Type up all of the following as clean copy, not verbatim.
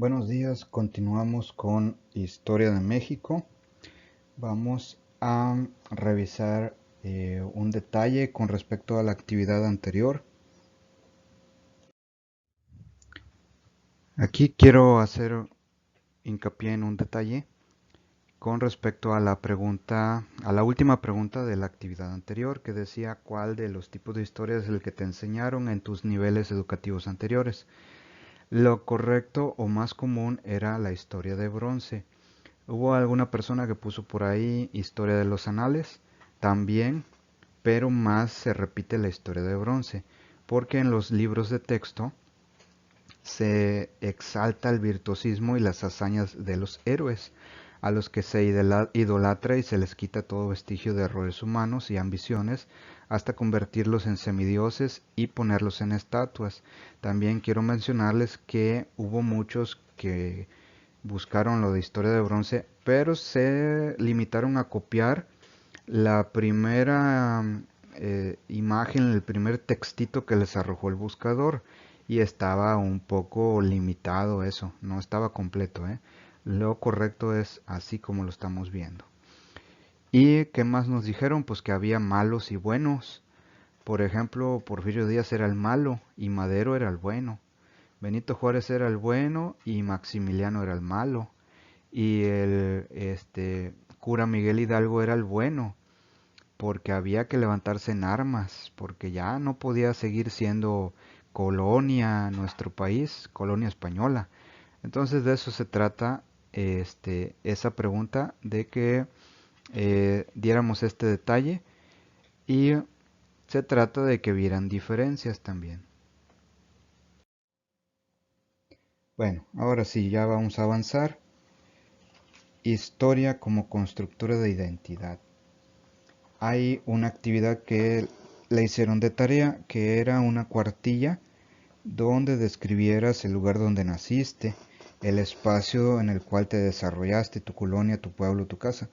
Buenos días, continuamos con Historia de México. Vamos a revisar un detalle con respecto a la actividad anterior. Aquí quiero hacer hincapié en un detalle con respecto a la última pregunta de la actividad anterior, que decía cuál de los tipos de historia es el que te enseñaron en tus niveles educativos anteriores. Lo correcto o más común era la historia de bronce. Hubo alguna persona que puso por ahí historia de los anales, también, pero más se repite la historia de bronce, porque en los libros de texto se exalta el virtuosismo y las hazañas de los héroes, a los que se idolatra y se les quita todo vestigio de errores humanos y ambiciones, hasta convertirlos en semidioses y ponerlos en estatuas. También quiero mencionarles que hubo muchos que buscaron lo de historia de bronce, pero se limitaron a copiar la primera imagen, el primer textito que les arrojó el buscador, y estaba un poco limitado eso, no estaba completo, ¿eh? Lo correcto es así como lo estamos viendo. ¿Y qué más nos dijeron? Pues que había malos y buenos. Por ejemplo, Porfirio Díaz era el malo y Madero era el bueno. Benito Juárez era el bueno y Maximiliano era el malo. Y el cura Miguel Hidalgo era el bueno, porque había que levantarse en armas, porque ya no podía seguir siendo colonia nuestro país, colonia española. Entonces de eso se trata esa pregunta, de que diéramos este detalle, y se trata de que vieran diferencias también. Bueno, ahora sí, ya vamos a avanzar. Historia como constructora de identidad. Hay una actividad que le hicieron de tarea, que era una cuartilla donde describieras el lugar donde naciste, el espacio en el cual te desarrollaste, tu colonia, tu pueblo, tu casa,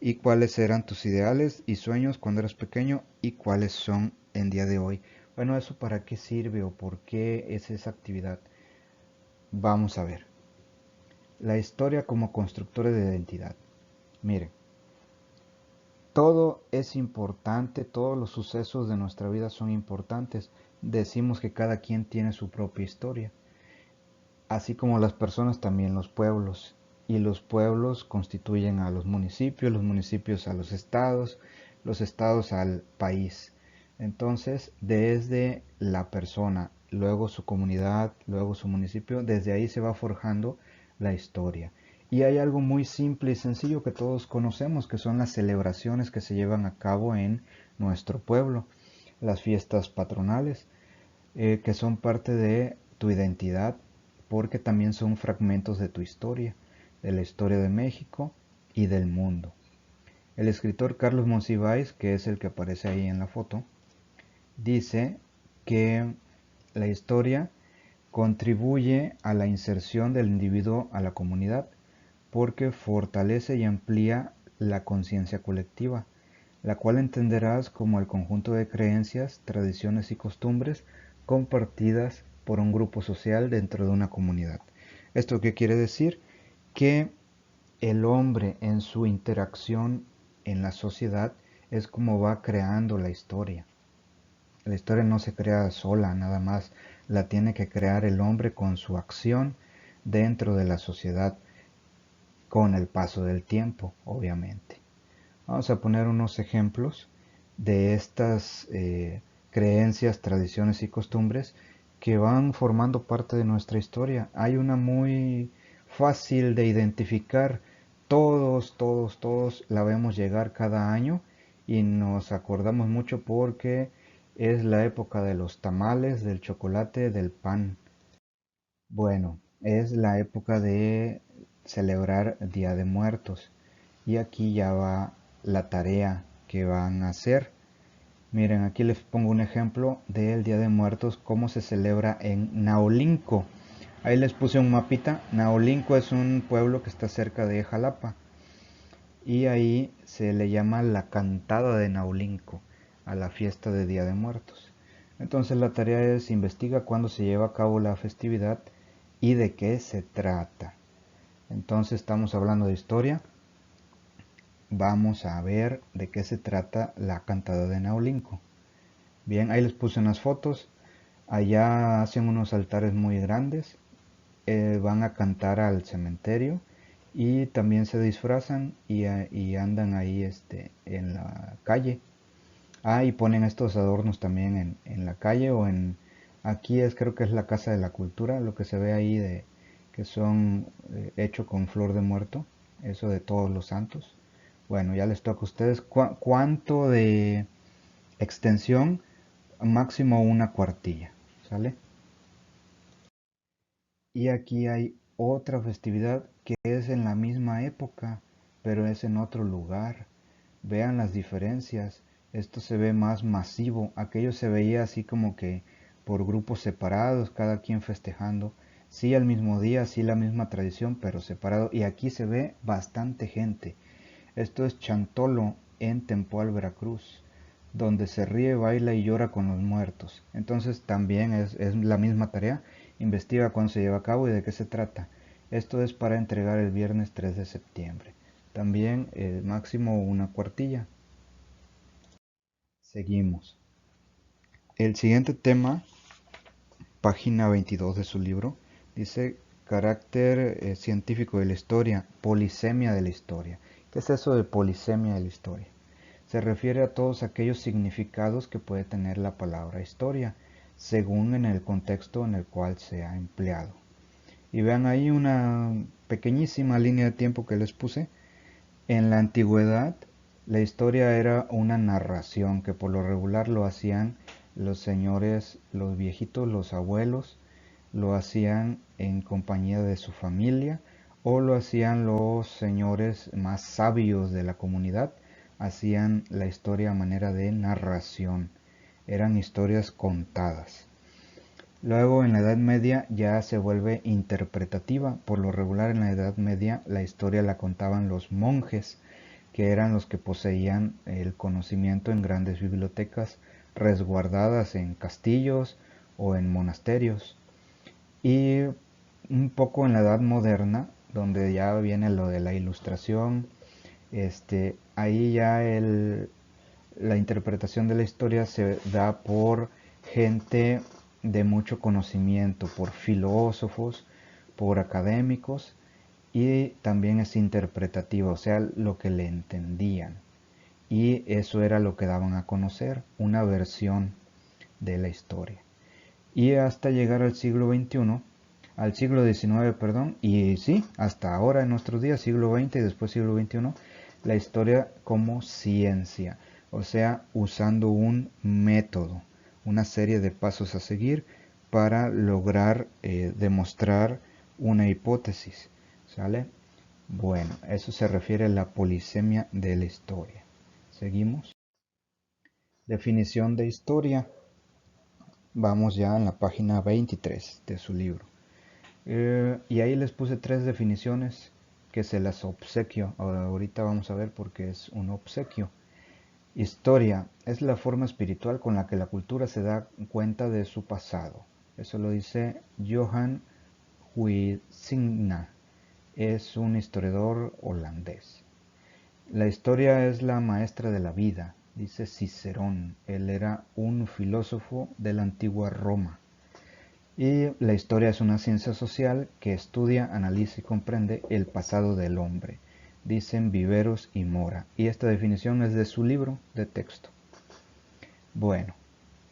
y cuáles eran tus ideales y sueños cuando eras pequeño y cuáles son en día de hoy. Bueno, ¿eso para qué sirve o por qué es esa actividad? Vamos a ver. La historia como constructora de identidad. Mire, todo es importante, todos los sucesos de nuestra vida son importantes. Decimos que cada quien tiene su propia historia, así como las personas también los pueblos. Y los pueblos constituyen a los municipios a los estados al país. Entonces, desde la persona, luego su comunidad, luego su municipio, desde ahí se va forjando la historia. Y hay algo muy simple y sencillo que todos conocemos, que son las celebraciones que se llevan a cabo en nuestro pueblo, las fiestas patronales, que son parte de tu identidad, porque también son fragmentos de tu historia, de la historia de México y del mundo. El escritor Carlos Monsiváis, que es el que aparece ahí en la foto, dice que la historia contribuye a la inserción del individuo a la comunidad porque fortalece y amplía la conciencia colectiva, la cual entenderás como el conjunto de creencias, tradiciones y costumbres compartidas por un grupo social dentro de una comunidad. ¿Esto qué quiere decir? Que el hombre en su interacción en la sociedad es como va creando la historia. La historia no se crea sola, nada más la tiene que crear el hombre con su acción dentro de la sociedad, con el paso del tiempo, obviamente. Vamos a poner unos ejemplos de estas creencias, tradiciones y costumbres que van formando parte de nuestra historia. Hay una muy fácil de identificar. Todos la vemos llegar cada año y nos acordamos mucho porque es la época de los tamales, del chocolate, del pan. Bueno, es la época de celebrar Día de Muertos. Y aquí ya va la tarea que van a hacer. Miren, aquí les pongo un ejemplo del Día de Muertos, cómo se celebra en Naolinco. Ahí les puse un mapita. Naolinco es un pueblo que está cerca de Jalapa. Y ahí se le llama la cantada de Naolinco a la fiesta de Día de Muertos. Entonces la tarea es investiga cuándo se lleva a cabo la festividad y de qué se trata. Entonces estamos hablando de historia. Vamos a ver de qué se trata la cantada de Naulinco. Bien, ahí les puse unas fotos. Allá hacen unos altares muy grandes. Van a cantar al cementerio y también se disfrazan y andan ahí en la calle. Ah, y ponen estos adornos también en la calle o en... Aquí creo que es la Casa de la Cultura, lo que se ve ahí de que son hecho con flor de muerto, eso de todos los santos. Bueno, ya les toca a ustedes. ¿Cuánto de extensión? Máximo una cuartilla, ¿sale? Y aquí hay otra festividad que es en la misma época, pero es en otro lugar. Vean las diferencias. Esto se ve más masivo. Aquello se veía así como que por grupos separados, cada quien festejando. Sí al mismo día, sí la misma tradición, pero separado. Y aquí se ve bastante gente. Esto es Chantolo en Tempoal, Veracruz, donde se ríe, baila y llora con los muertos. Entonces también es la misma tarea. Investiga cuándo se lleva a cabo y de qué se trata. Esto es para entregar el viernes 3 de septiembre. También máximo una cuartilla. Seguimos. El siguiente tema, página 22 de su libro, dice carácter científico de la historia, polisemia de la historia. ¿Qué es eso de polisemia de la historia? Se refiere a todos aquellos significados que puede tener la palabra historia, según en el contexto en el cual se ha empleado. Y vean ahí una pequeñísima línea de tiempo que les puse. En la antigüedad, la historia era una narración que por lo regular lo hacían los señores, los viejitos, los abuelos, lo hacían en compañía de su familia o lo hacían los señores más sabios de la comunidad, hacían la historia a manera de narración, eran historias contadas. Luego en la Edad Media ya se vuelve interpretativa. Por lo regular en la Edad Media la historia la contaban los monjes, que eran los que poseían el conocimiento en grandes bibliotecas resguardadas en castillos o en monasterios. Y un poco en la Edad Moderna, donde ya viene lo de la ilustración, ahí ya la interpretación de la historia se da por gente de mucho conocimiento, por filósofos, por académicos, y también es interpretativa, o sea, lo que le entendían. Y eso era lo que daban a conocer, una versión de la historia. Y hasta llegar al siglo XXI, al siglo XIX, perdón, y sí, hasta ahora en nuestros días, siglo XX y después siglo XXI, la historia como ciencia, o sea, usando un método, una serie de pasos a seguir para lograr demostrar una hipótesis, ¿sale? Bueno, eso se refiere a la polisemia de la historia. Seguimos. Definición de historia. Vamos ya en la página 23 de su libro. Y ahí les puse tres definiciones que se las obsequio. Ahorita vamos a ver por qué es un obsequio. Historia es la forma espiritual con la que la cultura se da cuenta de su pasado. Eso lo dice Johan Huizinga. Es un historiador holandés. La historia es la maestra de la vida, dice Cicerón. Él era un filósofo de la antigua Roma. Y la historia es una ciencia social que estudia, analiza y comprende el pasado del hombre, dicen Viveros y Mora. Y esta definición es de su libro de texto. Bueno,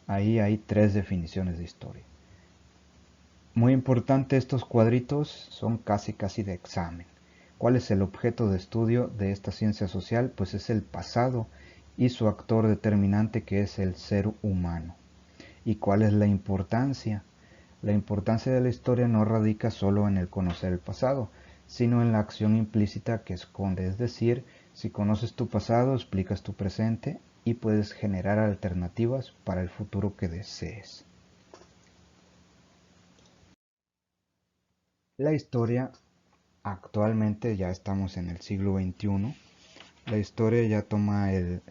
ahí hay tres definiciones de historia. Muy importante, estos cuadritos son casi de examen. ¿Cuál es el objeto de estudio de esta ciencia social? Pues es el pasado y su actor determinante, que es el ser humano. ¿Y cuál es la importancia? La importancia de la historia no radica solo en el conocer el pasado, sino en la acción implícita que esconde. Es decir, si conoces tu pasado, explicas tu presente y puedes generar alternativas para el futuro que desees. La historia, actualmente ya estamos en el siglo XXI, la historia ya toma el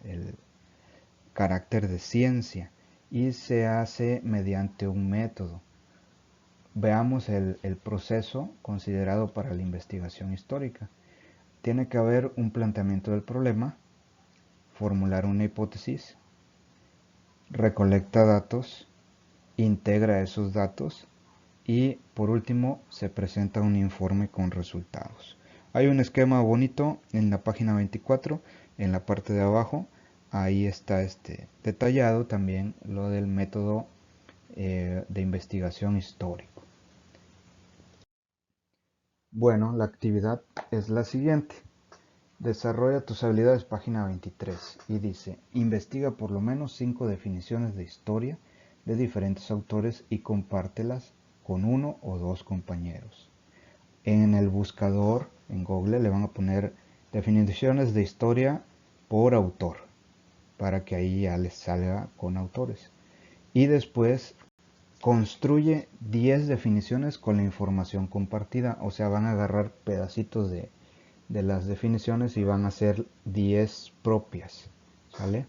carácter de ciencia y se hace mediante un método. veamos el proceso considerado para la investigación histórica. Tiene que haber un planteamiento del problema, formular una hipótesis, recolecta datos, integra esos datos y por último se presenta un informe con resultados. Hay un esquema bonito en la página 24, en la parte de abajo. Ahí está detallado también lo del método de investigación histórico. Bueno, la actividad es la siguiente. Desarrolla tus habilidades, página 23, y dice, investiga por lo menos 5 definiciones de historia de diferentes autores y compártelas con uno o dos compañeros. En el buscador, en Google, le van a poner definiciones de historia por autor, para que ahí ya les salga con autores. Y después construye 10 definiciones con la información compartida, o sea, van a agarrar pedacitos de las definiciones y van a ser 10 propias, ¿sale?